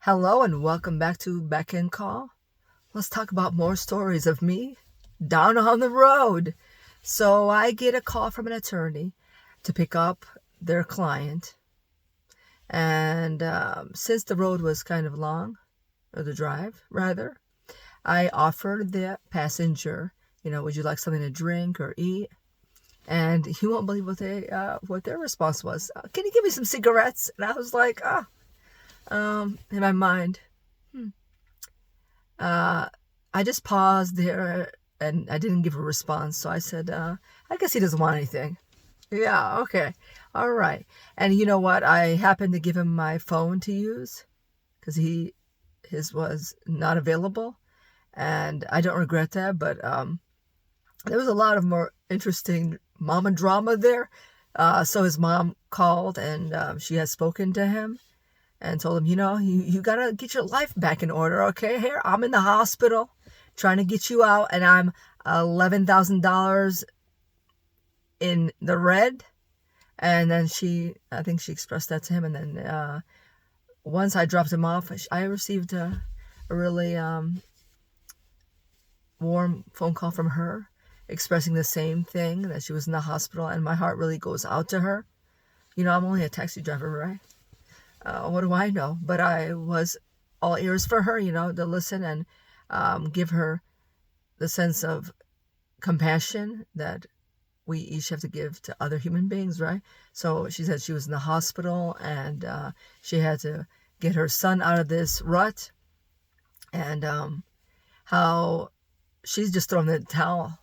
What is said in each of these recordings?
Hello and welcome back to Beck and Call. Let's talk about more stories of me down on the road. So I get a call from an attorney to pick up their client. And since the road was kind of long, or the drive rather, I offered the passenger, would you like something to drink or eat? And you won't believe what their response was. Can you give me some cigarettes? And I was like, in my mind, I just paused there and I didn't give a response. So I said, I guess he doesn't want anything. Yeah, okay. All right. And you know what? I happened to give him my phone to use because his was not available. And I don't regret that, but there was a lot of more interesting mama drama there. So his mom called and she had spoken to him and told him, you got to get your life back in order, okay? Here, I'm in the hospital trying to get you out, and I'm $11,000 in the red. And then I think she expressed that to him. And then once I dropped him off, I received a really warm phone call from her expressing the same thing, that she was in the hospital, and my heart really goes out to her. I'm only a taxi driver, right? What do I know? But I was all ears for her, to listen and give her the sense of compassion that we each have to give to other human beings, right? So she said she was in the hospital and she had to get her son out of this rut, and how she's just thrown the towel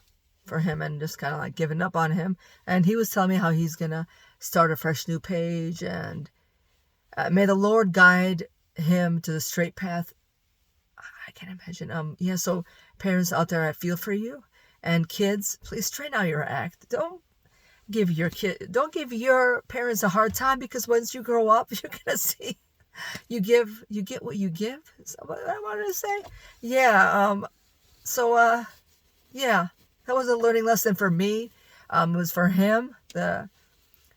for him and just kind of like given up on him. And he was telling me how he's going to start a fresh new page, and may the Lord guide him to the straight path. I can't imagine. Yeah, so parents out there, I feel for you. And kids, please straighten out your act. Don't give your parents a hard time, because once you grow up, you're gonna see you get what you give. Is that what I wanted to say? Yeah. Yeah, that was a learning lesson for me. It was for him, the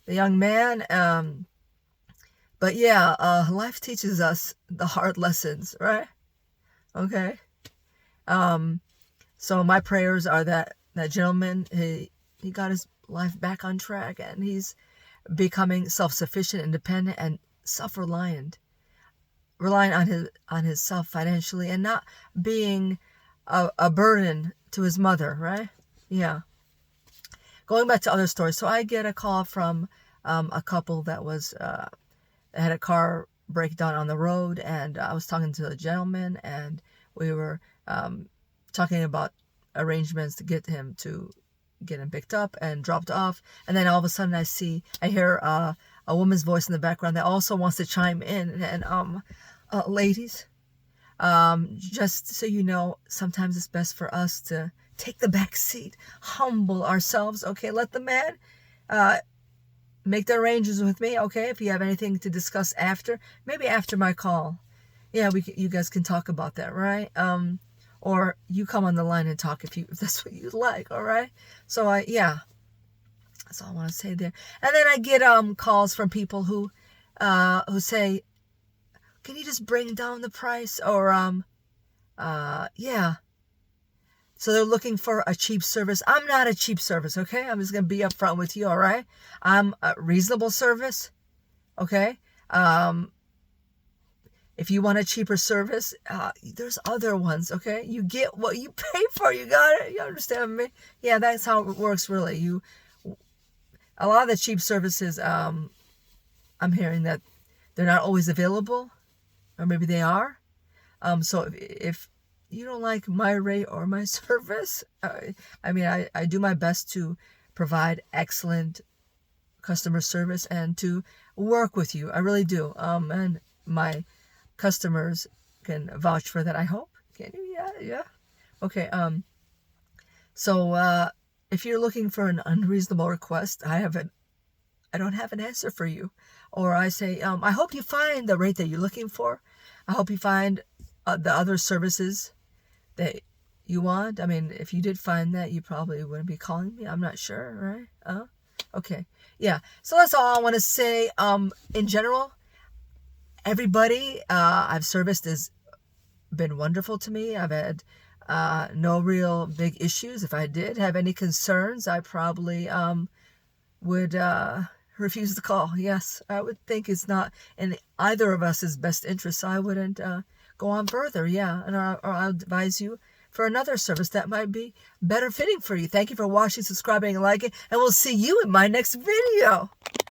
young man. But yeah, life teaches us the hard lessons, right? Okay. So my prayers are that gentleman, he got his life back on track, and he's becoming self-sufficient, independent, and self-reliant, relying on his self financially, and not being a burden to his mother, right? Yeah. Going back to other stories, so I get a call from a couple that had a car breakdown on the road, and I was talking to a gentleman, and we were talking about arrangements to get him picked up and dropped off. And then all of a sudden I hear a woman's voice in the background that also wants to chime in. And ladies, just so you know, sometimes it's best for us to take the back seat, humble ourselves, okay? Let the man make the arrangements with me, okay? If you have anything to discuss after, maybe after my call, yeah, you guys can talk about that, right? Or you come on the line and talk if that's what you like, all right? So yeah, that's all I want to say there. And then I get calls from people who say, can you just bring down the price? Or yeah. So they're looking for a cheap service. I'm not a cheap service, okay? I'm just gonna be upfront with you, all right? I'm a reasonable service, okay? If you want a cheaper service, there's other ones, okay? You get what you pay for. You got it? You understand me? Yeah, that's how it works, really. A lot of the cheap services, I'm hearing that they're not always available, or maybe they are. So if you don't like my rate or my service, I do my best to provide excellent customer service and to work with you. I really do. And my customers can vouch for that, I hope. Can you? Yeah. Okay. So if you're looking for an unreasonable request, I don't have an answer for you. Or I say, I hope you find the rate that you're looking for. I hope you find the other services that you want. I mean, if you did find that, you probably wouldn't be calling me. I'm not sure, right? Okay. Yeah. So that's all I want to say. In general, Everybody I've serviced has been wonderful to me. I've had no real big issues. If I did have any concerns, I probably would refuse the call. Yes, I would think it's not in either of us' best interest. I wouldn't go on further. Yeah, and or I'll advise you for another service that might be better fitting for you. Thank you for watching, subscribing, and liking, and we'll see you in my next video.